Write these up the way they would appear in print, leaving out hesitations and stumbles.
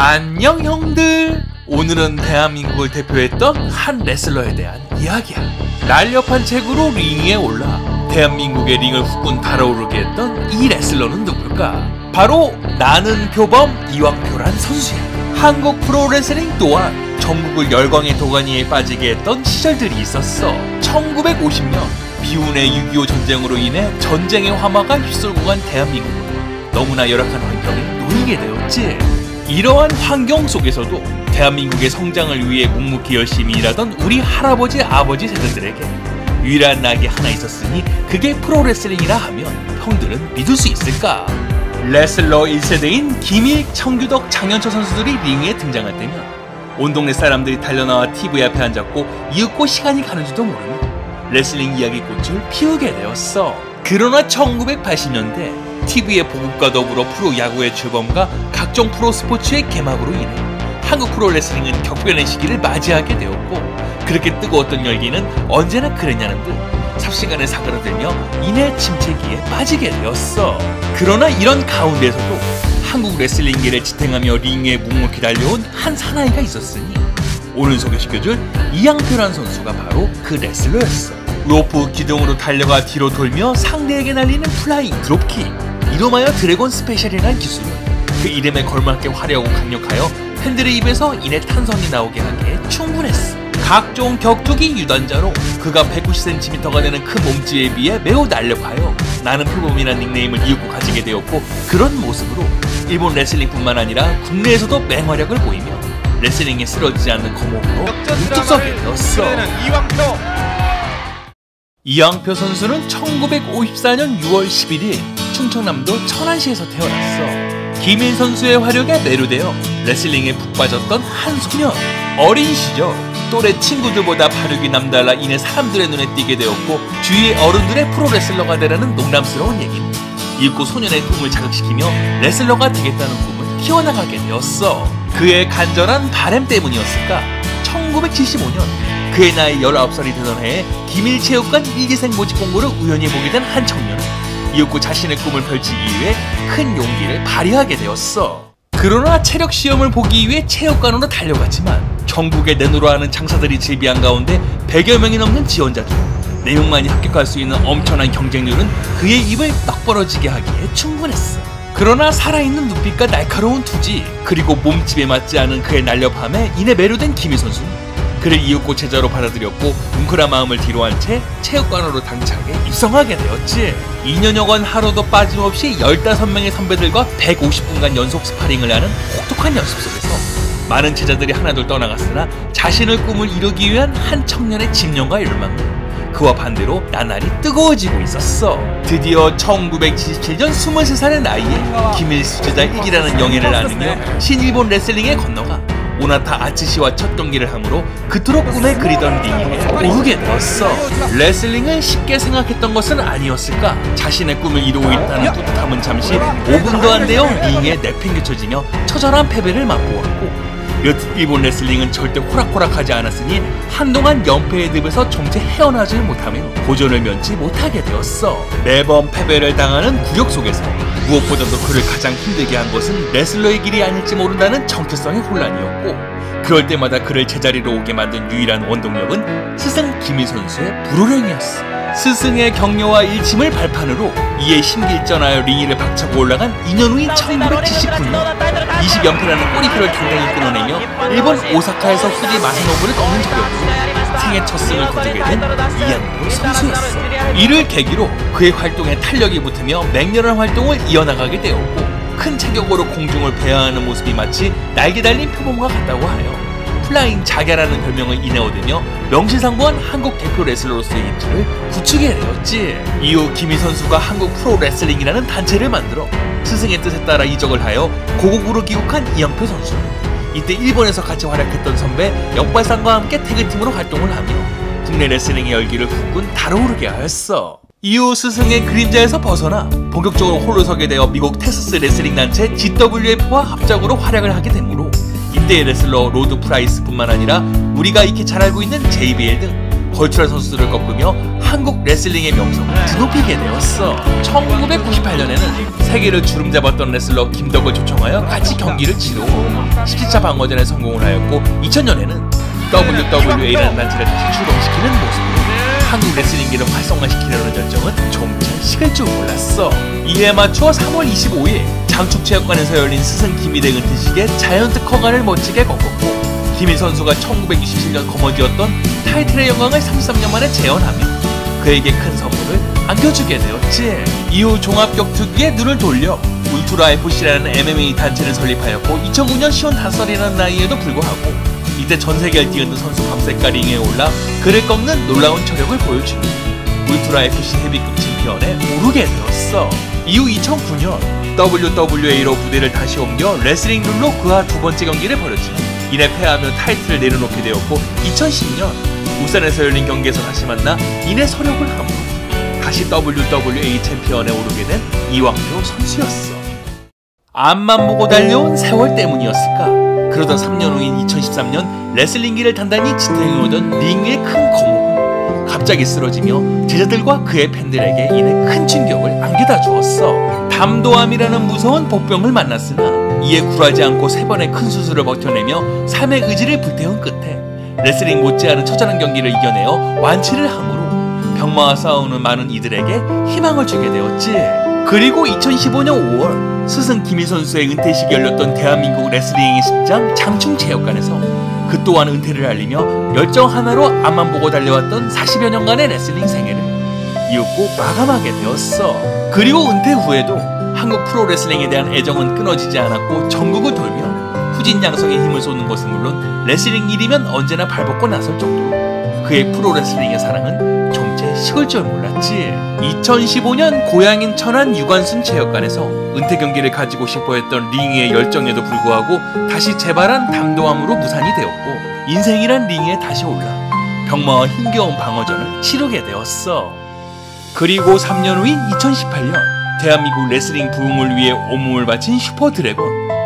안녕 형들. 오늘은 대한민국을 대표했던 한 레슬러에 대한 이야기야. 날렵한 책으로 링 위에 올라 대한민국의 링을 후끈 달아오르게 했던 이 레슬러는 누굴까? 바로 나는 표범 이왕표란 선수야. 한국 프로레슬링 또한 전국을 열광의 도가니에 빠지게 했던 시절들이 있었어. 1950년 비운의 6.25 전쟁으로 인해 전쟁의 화마가 휩쓸고 간 대한민국은 너무나 열악한 환경에 놓이게 되었지. 이러한 환경 속에서도 대한민국의 성장을 위해 묵묵히 열심히 일하던 우리 할아버지 아버지 세대들에게 유일한 낙이 하나 있었으니 그게 프로레슬링이라 하면 형들은 믿을 수 있을까? 레슬러 1세대인 김일, 청규덕, 장현철 선수들이 링 위에 등장할 때면 온 동네 사람들이 달려나와 TV 앞에 앉았고 이윽고 시간이 가는 줄도 모르며 레슬링 이야기꽃을 피우게 되었어. 그러나 1980년대 TV의 보급과 더불어 프로야구의 출범과 각종 프로스포츠의 개막으로 인해 한국 프로레슬링은 격변의 시기를 맞이하게 되었고, 그렇게 뜨거웠던 열기는 언제나 그랬냐는 듯 삽시간에 사그라들며 이내 침체기에 빠지게 되었어. 그러나 이런 가운데서도 한국 레슬링계를 지탱하며 링에 묵묵히 달려온 한 사나이가 있었으니 오늘 소개시켜줄 이양표란 선수가 바로 그 레슬러였어. 로프 기둥으로 달려가 뒤로 돌며 상대에게 날리는 플라잉 드롭킥, 이름하여 드래곤 스페셜이라는 기술은 그 이름에 걸맞게 화려하고 강력하여 팬들의 입에서 이내 탄성이 나오게 하기에 충분했어. 각종 격투기 유단자로 그가 190cm가 되는 큰 몸집에 비해 매우 날렵하여 나는 표범이라는 닉네임을 이윽고 가지게 되었고, 그런 모습으로 일본 레슬링뿐만 아니라 국내에서도 맹활약을 보이며 레슬링에 쓰러지지 않는 거목으로 우뚝 서게 되었어. 이양표 선수는 1954년 6월 11일 충청남도 천안시에서 태어났어. 김일 선수의 화력에 매료되어 레슬링에 푹 빠졌던 한 소년. 어린 시절 또래 친구들보다 발육이 남달라 이내 사람들의 눈에 띄게 되었고, 주위의 어른들의 프로레슬러가 되라는 농담스러운 얘기는 이윽고 소년의 꿈을 자극시키며 레슬러가 되겠다는 꿈을 키워나가게 되었어. 그의 간절한 바람 때문이었을까? 1975년 그의 나이 19살이 되던 해에 김일체육관 1기생 모집 공고를 우연히 보게 된 한 청년은 이윽고 자신의 꿈을 펼치기 위해 큰 용기를 발휘하게 되었어. 그러나 체력 시험을 보기 위해 체육관으로 달려갔지만 전국에 내노라 하는 장사들이 즐비한 가운데 100여 명이 넘는 지원자 중 4명만이 합격할 수 있는 엄청난 경쟁률은 그의 입을 떡 벌어지게 하기에 충분했어. 그러나 살아있는 눈빛과 날카로운 투지, 그리고 몸집에 맞지 않은 그의 날렵함에 이내 매료된 김일 선수는 그를 이윽고 제자로 받아들였고, 뭉클한 마음을 뒤로한 채 체육관으로 당차게 입성하게 되었지. 2년여간 하루도 빠짐없이 15명의 선배들과 150분간 연속 스파링을 하는 혹독한 연습 속에서 많은 제자들이 하나둘 떠나갔으나 자신의 꿈을 이루기 위한 한 청년의 집념과 열망은 그와 반대로 나날이 뜨거워지고 있었어. 드디어 1977년 23살의 나이에 김일 수제자 1기라는 영예를 나누며 신일본 레슬링에 건너가 오나타 아츠시와 첫 경기를 함으로 그토록 꿈에 그리던 링에 오르게 되었어. 레슬링을 쉽게 생각했던 것은 아니었을까? 자신의 꿈을 이루고 있다는 뿌듯함은 잠시 5분도 안 되어 링에 내팽개쳐지며 처절한 패배를 맛보았고, 여튼 일본 레슬링은 절대 호락호락하지 않았으니 한동안 연패의 늪에서 정체 헤어나지 못하며 고전을 면치 못하게 되었어. 매번 패배를 당하는 굴욕 속에서 무엇보다도 그를 가장 힘들게 한 것은 레슬러의 길이 아닐지 모른다는 정체성의 혼란이었고, 그럴 때마다 그를 제자리로 오게 만든 유일한 원동력은 스승 김일 선수의 불호령이었어. 스승의 격려와 일침을 발판으로 이에 심기일전하여 링 위를 박차고 올라간 2년 후인 1979년 20연패라는 꼬리표를 당당히 끊어내며 일본 오사카에서 후지 마사노부를 꺾는 저력으로 생애 첫 승을 거두게 된 이양표 선수였어. 이를 계기로 그의 활동에 탄력이 붙으며 맹렬한 활동을 이어나가게 되었고, 큰 체격으로 공중을 배회하는 모습이 마치 날개 달린 표범과 같다고 하여 플라잉 자갸라는 별명을 이내 얻으며 명실상부한 한국 대표 레슬러로서의 인지를 굳히게 되었지. 이후 김일 선수가 한국 프로레슬링이라는 단체를 만들어 스승의 뜻에 따라 이적을 하여 고국으로 귀국한 이양표 선수. 이때 일본에서 같이 활약했던 선배 역발상과 함께 태그팀으로 활동을 하며 국내 레슬링의 열기를 후끈 달아오르게 하였어. 이후 스승의 그림자에서 벗어나 본격적으로 홀로 서게 되어 미국 텍사스 레슬링 단체 GWF와 합작으로 활약을 하게 되므로 이때의 레슬러 로드 프라이스뿐만 아니라 우리가 익히 잘 알고 있는 JBL 등 걸출한 선수들을 꺾으며 한국 레슬링의 명성을 드높이게 되었어. 1998년에는 세계를 주름잡았던 레슬러 김덕을 초청하여 같이 경기를 치르고 17차 방어전에 성공을 하였고, 2000년에는 WWA라는 단체를 다시 출범시키는 모습으로 한국 레슬링계를 활성화시키려는 열정은 좀잘 식을 줄 몰랐어. 이에 맞추어 3월 25일 장축체육관에서 열린 스승 김희대 은퇴식에 자이언트 커간을 멋지게 꺾었고, 김희 선수가 1967년 거머쥐었던 타이틀의 영광을 33년 만에 재현하며 그에게 큰 선물을 안겨주게 되었지. 이후 종합격투기에 눈을 돌려 울트라 FC라는 MMA 단체를 설립하였고, 2009년 55살이라는 나이에도 불구하고 이때 전세계를 뛰어든 선수 밤새가 링에 올라 그를 꺾는 놀라운 저력을 보여주며 울트라 FC 헤비급 챔피언에 오르게 되었어. 이후 2009년 WWA로 무대를 다시 옮겨 레슬링 룰로 그와 두 번째 경기를 벌였지만 이내 패하며 타이틀을 내려놓게 되었고, 2010년 울산에서 열린 경기에서 다시 만나 이내 서력을 함으로 다시 WWA 챔피언에 오르게 된 이왕표 선수였어. 앞만 보고 달려온 세월 때문이었을까? 그러던 3년 후인 2013년 레슬링기를 단단히 지탱해오던 링 위의 큰 거목은 갑자기 쓰러지며 제자들과 그의 팬들에게 이내 큰 충격을 안겨다 주었어. 담도암이라는 무서운 복병을 만났으나 이에 굴하지 않고 3번의 큰 수술을 버텨내며 삶의 의지를 불태운 끝에 레슬링 못지않은 처절한 경기를 이겨내어 완치를 함으로 병마와 싸우는 많은 이들에게 희망을 주게 되었지. 그리고 2015년 5월 스승 김희 선수의 은퇴식이 열렸던 대한민국 레슬링의 심장 장충체육관에서 그 또한 은퇴를 알리며 열정 하나로 앞만 보고 달려왔던 40여 년간의 레슬링 생애를 이윽고 마감하게 되었어. 그리고 은퇴 후에도 한국 프로레슬링에 대한 애정은 끊어지지 않았고, 전국을 돌며 후진 양성에 힘을 쏟는 것은 물론 레슬링 일이면 언제나 발벗고 나설 정도로 그의 프로레슬링의 사랑은 좀채 식을 줄 몰랐지. 2015년 고향인 천안 유관순 체육관에서 은퇴 경기를 가지고 싶어 했던 링의 열정에도 불구하고 다시 재발한 담도암으로 무산이 되었고, 인생이란 링에 다시 올라 병마와 힘겨운 방어전을 치르게 되었어. 그리고 3년 후인 2018년 대한민국 레슬링 부흥을 위해 온몸을 바친 슈퍼 드래곤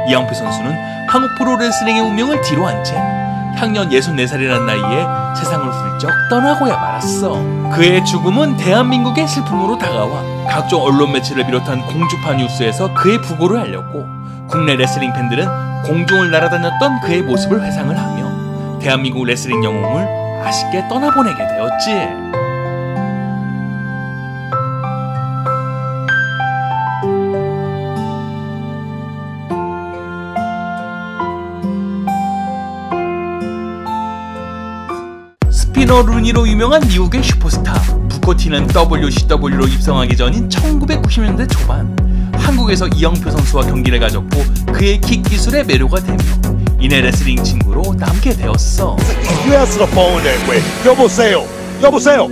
이왕표 선수는 한국 프로레슬링의 운명을 뒤로 한 채 향년 64살이라는 나이에 세상을 훌쩍 떠나고야 말았어. 그의 죽음은 대한민국의 슬픔으로 다가와 각종 언론 매체를 비롯한 공주파 뉴스에서 그의 부고를 알렸고, 국내 레슬링 팬들은 공중을 날아다녔던 그의 모습을 회상을 하며 대한민국 레슬링 영웅을 아쉽게 떠나보내게 되었지. 스피너 루니로 유명한 미국의 슈퍼스타 부코티는 WCW로 입성하기 전인 1990년대 초반 한국에서 이영표 선수와 경기를 가졌고, 그의 킥 기술에 매료가 되며 이내 레슬링 친구로 남게 되었어. 여보세요.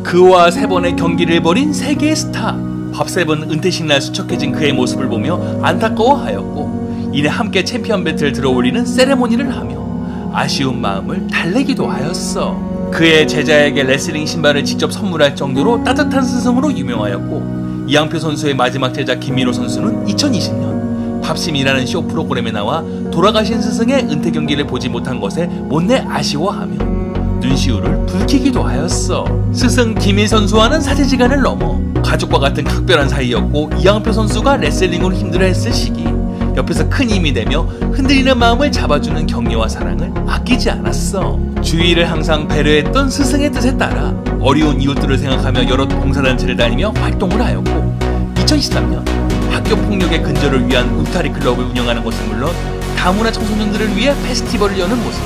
그와 3번의 경기를 벌인 세계의 스타 밥세븐 은퇴식 날 수척해진 그의 모습을 보며 안타까워하였고, 이내 함께 챔피언 벨트를 들어올리는 세레모니를 하며 아쉬운 마음을 달래기도 하였어. 그의 제자에게 레슬링 신발을 직접 선물할 정도로 따뜻한 스승으로 유명하였고, 이양표 선수의 마지막 제자 김민호 선수는 2020년 밥심이라는 쇼 프로그램에 나와 돌아가신 스승의 은퇴 경기를 보지 못한 것에 못내 아쉬워하며 눈시울을 붉히기도 하였어. 스승 김일 선수와는 사제지간을 넘어 가족과 같은 각별한 사이였고, 이양표 선수가 레슬링으로 힘들어했을 시기 옆에서 큰 힘이 되며 흔들리는 마음을 잡아주는 격려와 사랑을 아끼지 않았어. 주위를 항상 배려했던 스승의 뜻에 따라 어려운 이웃들을 생각하며 여러 봉사단체를 다니며 활동을 하였고, 2013년 학교 폭력의 근절을 위한 울타리 클럽을 운영하는 것은 물론 다문화 청소년들을 위해 페스티벌을 여는 모습,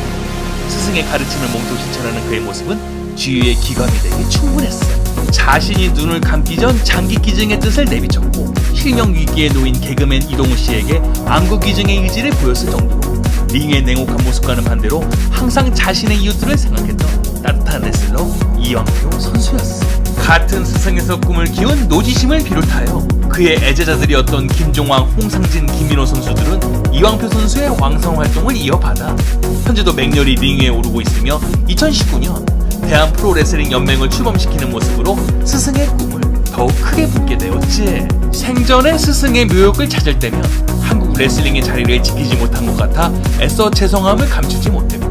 스승의 가르침을 몸소 실천하는 그의 모습은 주위의 기감이 되기 충분했어. 자신이 눈을 감기 전 장기 기증의 뜻을 내비쳤고, 실명 위기에 놓인 개그맨 이동우 씨에게 안구 기증의 의지를 보였을 정도로 링의 냉혹한 모습과는 반대로 항상 자신의 이웃들을 생각했던 따뜻한 레슬러 이왕표 선수였어. 같은 스승에서 꿈을 키운 노지심을 비롯하여 그의 애제자들이었던 김종왕, 홍상진, 김민호 선수들은 이왕표 선수의 왕성 활동을 이어받아 현재도 맹렬히 링 위에 오르고 있으며, 2019년 대한 프로레슬링 연맹을 출범시키는 모습으로 스승의 꿈을 더욱 크게 품게 되었지. 생전에 스승의 묘역을 찾을 때면 한국 레슬링의 자리를 지키지 못한 것 같아 애써 죄송함을 감추지 못했고,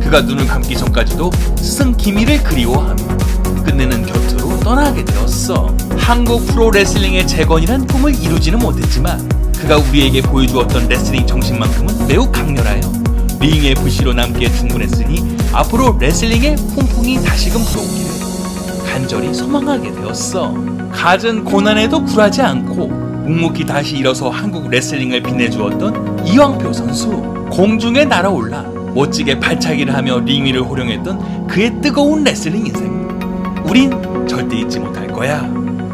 그가 눈을 감기 전까지도 스승 김희를 그리워하며 끝내는 곁으로 떠나게 되었어. 한국 프로레슬링의 재건이란 꿈을 이루지는 못했지만 그가 우리에게 보여주었던 레슬링 정신만큼은 매우 강렬하여 링의 불씨로 남기에 충분했으니 앞으로 레슬링의 풍풍이 다시금 불어오기를 간절히 소망하게 되었어. 갖은 고난에도 굴하지 않고 묵묵히 다시 일어서 한국 레슬링을 빛내주었던 이왕표 선수. 공중에 날아올라 멋지게 발차기를 하며 링 위를 호령했던 그의 뜨거운 레슬링 인생, 우린 절대 잊지 못할 거야.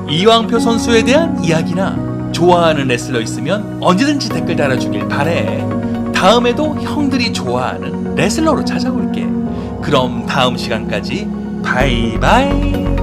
이왕표 선수에 대한 이야기나 좋아하는 레슬러 있으면 언제든지 댓글 달아주길 바래. 다음에도 형들이 좋아하는 레슬러로 찾아올게. 그럼 다음 시간까지 바이바이.